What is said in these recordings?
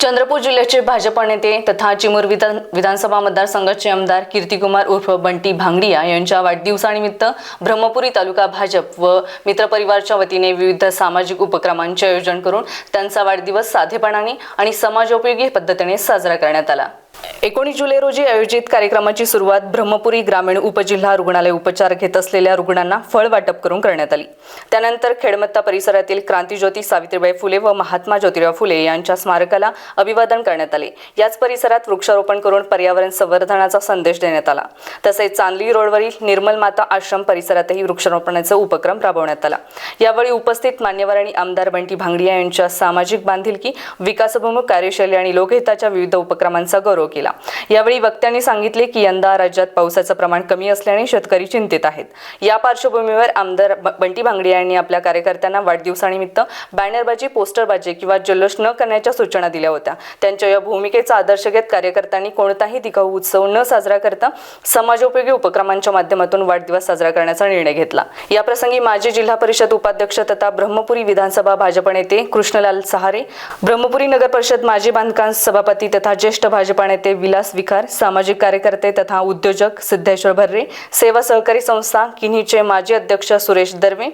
चंद्रपूर जिल्ह्याचे भाजप नेते तथा चिमूर विधानसभा मतदारसंघाचे आमदार कीर्तिकुमार उर्फ बंटी भांगडिया यांच्या वाढदिवसानिमित्त ब्रह्मपुरी तालुका भाजप व मित्रपरिवारच्या वतीने विविध सामाजिक उपक्रमांचे आयोजन करून त्यांचा वाढदिवस साधेपणाने आणि समाजोपयोगी पद्धतीने साजरा करण्यात आला। 19 जुलै रोजी आयोजित कार्यक्रमाची सुरुवात ब्रह्मपुरी ग्रामीण उपजिल्हा रुग्णालय उपचार घेत असलेल्या रुग्णांना फळ वाटप करून करण्यात आली। त्यानंतर खेडमत्ता परिसरातील क्रांतिज्योती सावित्रीबाई फुले व महात्मा ज्योतिराव फुले यांच्या स्मारकाला अभिवादन करण्यात आले। याच परिसरात वृक्षारोपण करून पर्यावरण संवर्धनाचा संदेश देण्यात आला। तसेच चांदली रोडवरील निर्मल माता आश्रम परिसरातही वृक्षारोपणाचा उपक्रम राबवण्यात आला। यावेळी उपस्थित मान्यवरांनी आमदार बंटी भांगडिया यांच्या सामाजिक बांधिलकी, विकासोन्मुख कार्यशैली आणि लोकहिताच्या विविध उपक्रमांचा गौरव केला। यावेळी वक्त्यांनी सांगितले की यंदा राज्यात पावसाचं प्रमाण कमी असल्याने शेतकरी चिंतित आहेत। या पार्श्वभूमीवर आमदार बंटी भांगडिया यांनी आपल्या कार्यकर्त्यांना वाढदिवसानिमित्त बॅनरबाजी, पोस्टरबाजी किंवा जल्लोष न करण्याच्या सूचना दिल्या होत्या। त्यांच्या या भूमिकेचा आदर्श घेत कार्यकर्त्यांनी कोणताही दिखाऊ उत्सव न साजरा करता समाजोपयोगी उपक्रमांच्या माध्यमातून वाढदिवस साजरा करण्याचा निर्णय घेतला। या प्रसंगी माजी जिल्हा परिषद उपाध्यक्ष तथा ब्रह्मपुरी विधानसभा भाजप नेते कृष्णलाल सहारे, ब्रह्मपुरी नगर परिषद माजी बांधकाम सभापती तथा ज्येष्ठ भाजप नेते विलास विखार, सामाजिक कार्यकर्ते तथा उद्योजक सिद्धेश्वर भर्रे, सेवा सहकारी संस्था किन्हीचे माजी अध्यक्ष सुरेश दर्वे,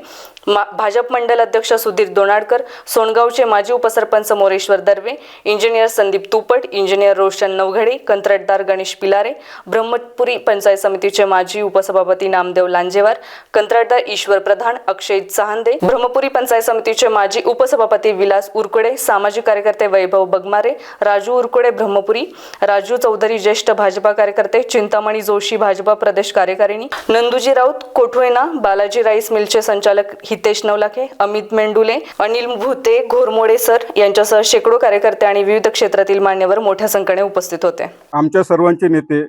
भाजप मंडल अध्यक्ष सुधीर दोनाडकर, सोनगावचे माजी उपसरपंच मोरेश्वर दर्वे, इंजिनियर संदीप तुपट, इंजिनियर रोशन नवघडे, कंत्राटदार गणेश पिलारे, ब्रह्मपुरी पंचायत समितीचे माजी उपसभापती नामदेव लांजेवार, कंत्राटदार ईश्वर प्रधान, अक्षय चहांदे, ब्रह्मपुरी पंचायत समितीचे माजी उपसभापती विलास उरकुडे, सामाजिक कार्यकर्ते वैभव बगमारे, राजू उरकुडे ब्रह्मपुरी, राजू चौधरी ज्येष्ठ भाजपा कार्यकर्ते, चिंतामणी जोशी भाजपा प्रदेश कार्यकारिणी, नंदुजी राऊत कोठवेना, बालाजी राईस मिलचे संचालक हितेश नवलाखे, अमित मेंडुले, अनिल भुते, घोरमोडे सर यांच्यासह शेकडो कार्यकर्ते आणि विविध क्षेत्रातील मान्यवर मोठ्या संख्येने उपस्थित होते। आमच्या सर्वांचे नेते,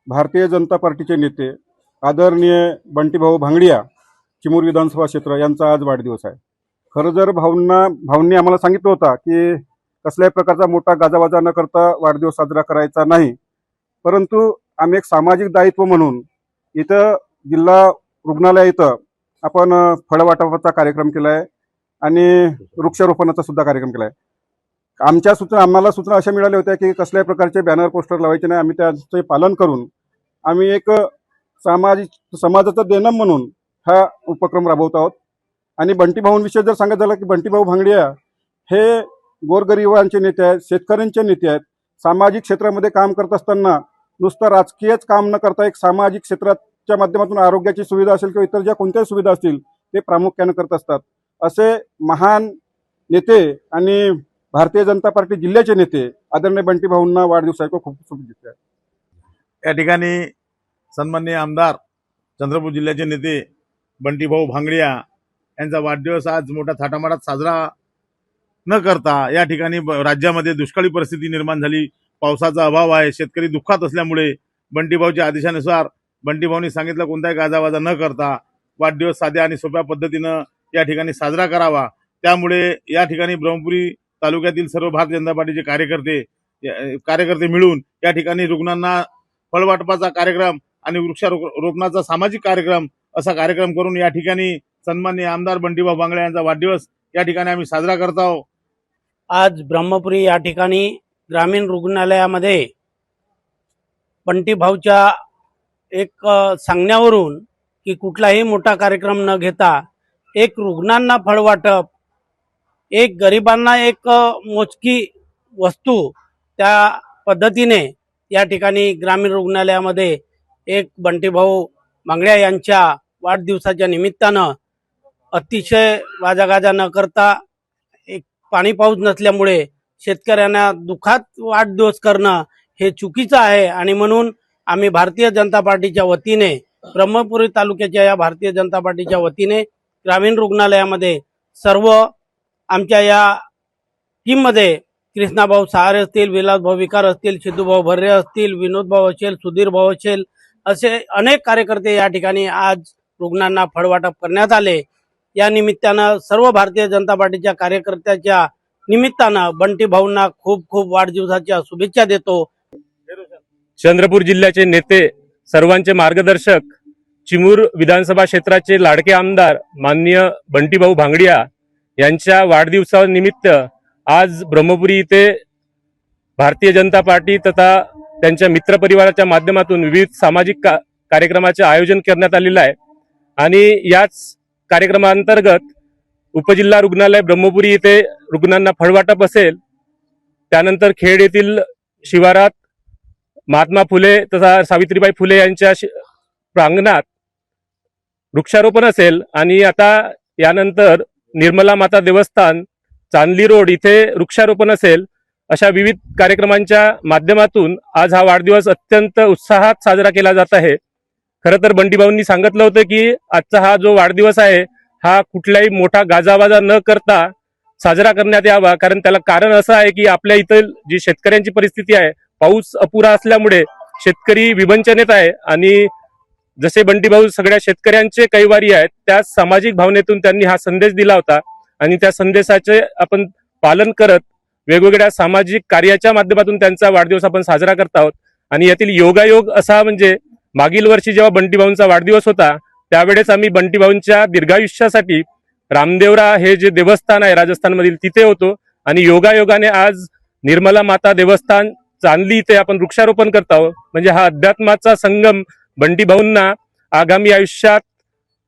भारतीय जनता पार्टीचे नेते आदरणीय बंटीभाऊ भांगडिया, चिमूर विधानसभा क्षेत्र यांचा आज वाढदिवस आहे। खरं जर भाऊंनी आम्हाला सांगितलं होतं की कसल्याही प्रकारचा मोठा गाजावाजा न करता वाढदिवस साजरा करायचा नाही, परंतु आम्ही एक सामाजिक दायित्व म्हणून इथं जिल्हा रुग्णालय इथं आपण फळवाटपाचा कार्यक्रम केला आहे आणि वृक्षारोपणाचा सुद्धा कार्यक्रम केला आहे। आम्हाला सूचना अशा मिळाल्या होत्या की कसल्याही प्रकारचे बॅनर, पोस्टर लावायचे नाही। आम्ही त्याचे पालन करून आम्ही एक समाजाचं देणं म्हणून हा उपक्रम राबवत आहोत। आणि बंटीभाऊंविषयी जर सांगत झालं की बंटीभाऊ भांगडिया हे गोरगरिबांचे नेते आहेत, शेतकऱ्यांचे नेते आहेत। सामाजिक क्षेत्रामध्ये काम करत असताना नुसतं राजकीयच काम न करता एक सामाजिक क्षेत्राच्या माध्यमातून आरोग्याची सुविधा असेल किंवा इतर ज्या कोणत्याही सुविधा असतील ते प्रामुख्याने करत असतात। असे महान नेते आणि भारतीय जनता पार्टी जिल्ह्याचे नेते आदरणीय बंटीभाऊंना वाढदिवसाच्या खूप शुभेच्छा। या ठिकाणी सन्माननीय आमदार चंद्रपूर जिल्ह्याचे नेते बंटीभाऊ भांगडिया यांचा वाढदिवस आज मोठ्या थाटामाटात साजरा न करता या ठिकाणी राज्यामध्ये दुष्काळी परिस्थिती निर्माण झाली, पावसाचा अभाव आहे, शेतकरी दुःखात असल्यामुळे बंटीभाऊच्या आदेशानुसार बंटीभाऊंनी सांगितलं कोणताही गाजावाजा न करता वाढदिवस साध्या आणि सोप्या पद्धतीनं या ठिकाणी साजरा करावा। त्यामुळे या ठिकाणी ब्रह्मपुरी तालुक्यातील सर्व भारतीय जनता पार्टीचे कार्यकर्ते मिळून या ठिकाणी रुग्णांना फळवाटपाचा कार्यक्रम आणि वृक्षारोपणाचा सामाजिक कार्यक्रम असा कार्यक्रम करून या ठिकाणी सन्माननीय आमदार बंटीभाऊ भांगडिया यांचा वाढदिवस या ठिकाणी आम्ही साजरा करत आहोत। आज ब्रह्मपुरी या ठिकाणी ग्रामीण रुग्णालयामध्ये बंटीभाऊच्या एक सांगण्यावरून की कुठलाही मोठा कार्यक्रम न घेता एक रुग्णांना फळवाटप, एक गरिबांना एक मोजकी वस्तू, त्या पद्धतीने या ठिकाणी ग्रामीण रुग्णालयामध्ये एक बंटीभाऊ भांगडिया यांच्या वाढदिवसाच्या निमित्तानं अतिशय वाजागाजा न करता, एक पाणी पाऊस नसल्यामुळे शेतकऱ्यांना दुःखात वाढदिवस करणं हे चुकीचं आहे। आणि म्हणून आम्ही भारतीय जनता पार्टीच्या वतीने, ब्रह्मपुरी तालुक्याच्या या भारतीय जनता पार्टीच्या वतीने ग्रामीण रुग्णालयामध्ये सर्व आमच्या या टीममध्ये कृष्णाभाऊ सहारे असतील, विलासभाऊ विकार असतील, सिद्धूभाऊ भर्रे असतील, विनोदभाऊ असेल, सुधीरभाऊ असेल, असे अनेक कार्यकर्ते या ठिकाणी आज रुग्णांना फळवाटप करण्यात आले। या निमित्तानं सर्व भारतीय जनता पार्टीच्या कार्यकर्त्याच्या निमित्तानं बंटीभाऊंना खूप खूप वाढदिवसाच्या शुभेच्छा देतो। चंद्रपूर जिल्ह्याचे नेते, सर्वांचे मार्गदर्शक, चिमूर विधानसभा क्षेत्राचे लाडके आमदार माननीय बंटीभाऊ भांगडिया यांच्या वाढदिवसानिमित्त आज ब्रह्मपुरी इथे भारतीय जनता पार्टी तथा त्यांच्या मित्रपरिवाराच्या माध्यमातून विविध सामाजिक कार्यक्रमाचे आयोजन करण्यात आलेलं आहे आणि याच कार्यक्रमांतर्गत उपजिल्हा रुग्णालय ब्रह्मपुरी येथे रुग्णांना फळवाटप असेल, त्यानंतर खेड येथील शिवारात महात्मा फुले तथा सावित्रीबाई फुले यांच्या प्रांगणात वृक्षारोपण असेल आणि आता यानंतर निर्मला माता देवस्थान चांदली रोड इथे वृक्षारोपण असेल. अशा विविध कार्यक्रमांच्या माध्यमातून आज हा वाढदिवस अत्यंत उत्साहात साजरा केला जात आहे. खरं तर बंटीभाऊंनी सांगितलं होतं की आजचा हा जो वाढदिवस आहे हा कुठलाही मोठा गाजावाजा न करता साजरा करण्यात यावा, कारण त्याला कारण असं आहे की आपल्या इथं जी शेतकऱ्यांची परिस्थिती आहे, पाऊस अपुरा असल्यामुळे शेतकरी विवंचनेत आहे आणि जसे बंटीभाऊ सगळ्या शेतकऱ्यांचे कैवारी आहेत, त्या सामाजिक भावनेतून त्यांनी हा संदेश दिला होता आणि त्या संदेशाचे आपण पालन करत वेगवेगळ्या सामाजिक कार्याच्या माध्यमातून त्यांचा वाढदिवस आपण साजरा करत आहोत. आणि यातील योगायोग असा म्हणजे मागील वर्षी जेव्हा बंटीभाऊंचा वाढदिवस होता त्यावेळेस आम्ही बंटीभाऊंच्या दीर्घायुष्यासाठी रामदेवरा हे जे देवस्थान आहे राजस्थानमधील तिथे होतो आणि योगायोगाने आज निर्मला माता देवस्थान चांदली इथे आपण वृक्षारोपण करत आहोत. म्हणजे हा अध्यात्माचा संगम बंटीभाऊंना आगामी आयुष्यात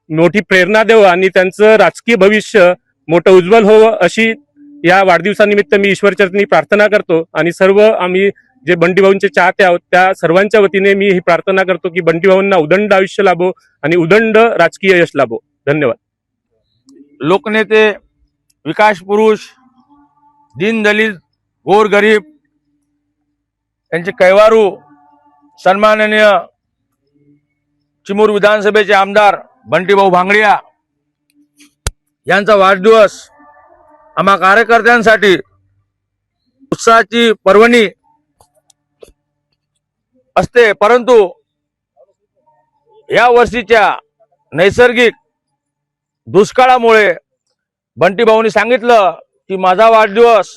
मोठी प्रेरणा देव आणि त्यांचं राजकीय भविष्य मोठं उज्ज्वल होवं अशी या वाढदिवसानिमित्त मी ईश्वरचरणी प्रार्थना करतो आणि सर्व आम्ही जे बंटीभाऊंचे चाहते आहोत त्या सर्वांच्या वतीने मी ही प्रार्थना करतो की बंटीभाऊंना उदंड आयुष्य लाभो आणि उदंड राजकीय यश लाभो. धन्यवाद. लोकनेते, विकास पुरुष, दीनदलित, गोरगरीब यांचे कैवारू सन्माननीय चिमूर विधानसभेचे आमदार बंटीभाऊ भांगडिया यांचा वाढदिवस आम्हा कार्यकर्त्यांसाठी उत्साहाची पर्वणी असते, परंतु या वर्षीच्या नैसर्गिक दुष्काळामुळे बंटीभाऊंनी सांगितलं की माझा वाढदिवस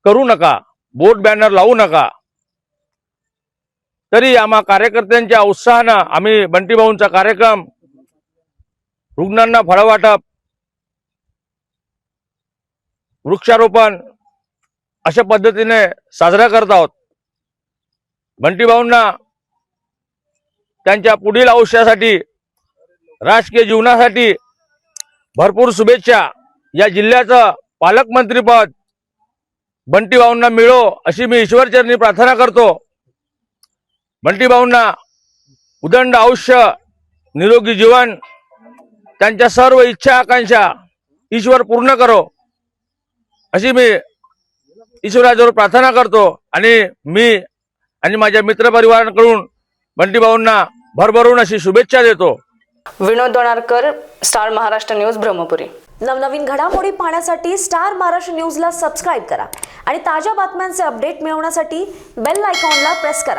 करू नका, बोट बॅनर लावू नका. तरी आम्हा कार्यकर्त्यांच्या उत्साहानं आम्ही बंटीभाऊंचा कार्यक्रम, रुग्णांना फळवाटप, वृक्षारोपण अशा पद्धतीने साजरा करत आहोत. बंटीभाऊंना त्यांच्या पुढील आयुष्यासाठी, राजकीय जीवनासाठी भरपूर शुभेच्छा. या जिल्ह्याचं पालकमंत्रीपद बंटीभाऊंना मिळो अशी मी ईश्वरचरणी प्रार्थना करतो. बंटीभाऊंना उदंड आयुष्य, निरोगी जीवन, त्यांच्या सर्व इच्छा आकांक्षा ईश्वर पूर्ण करो अशी मी ईश्वराजवळ प्रार्थना करतो आणि मी आणि माझ्या मित्रपरिवाराकडून बंटीभाऊंना भरभरून अशी शुभेच्छा देतो. विनोद दोणारकर, स्टार महाराष्ट्र न्यूज, ब्रह्मपुरी. नवनवीन घडामोडी पाहण्यासाठी स्टार महाराष्ट्र न्यूजला सबस्क्राईब करा आणि ताज्या बातम्यांचे अपडेट मिळवण्यासाठी बेल आयकॉनला प्रेस करा.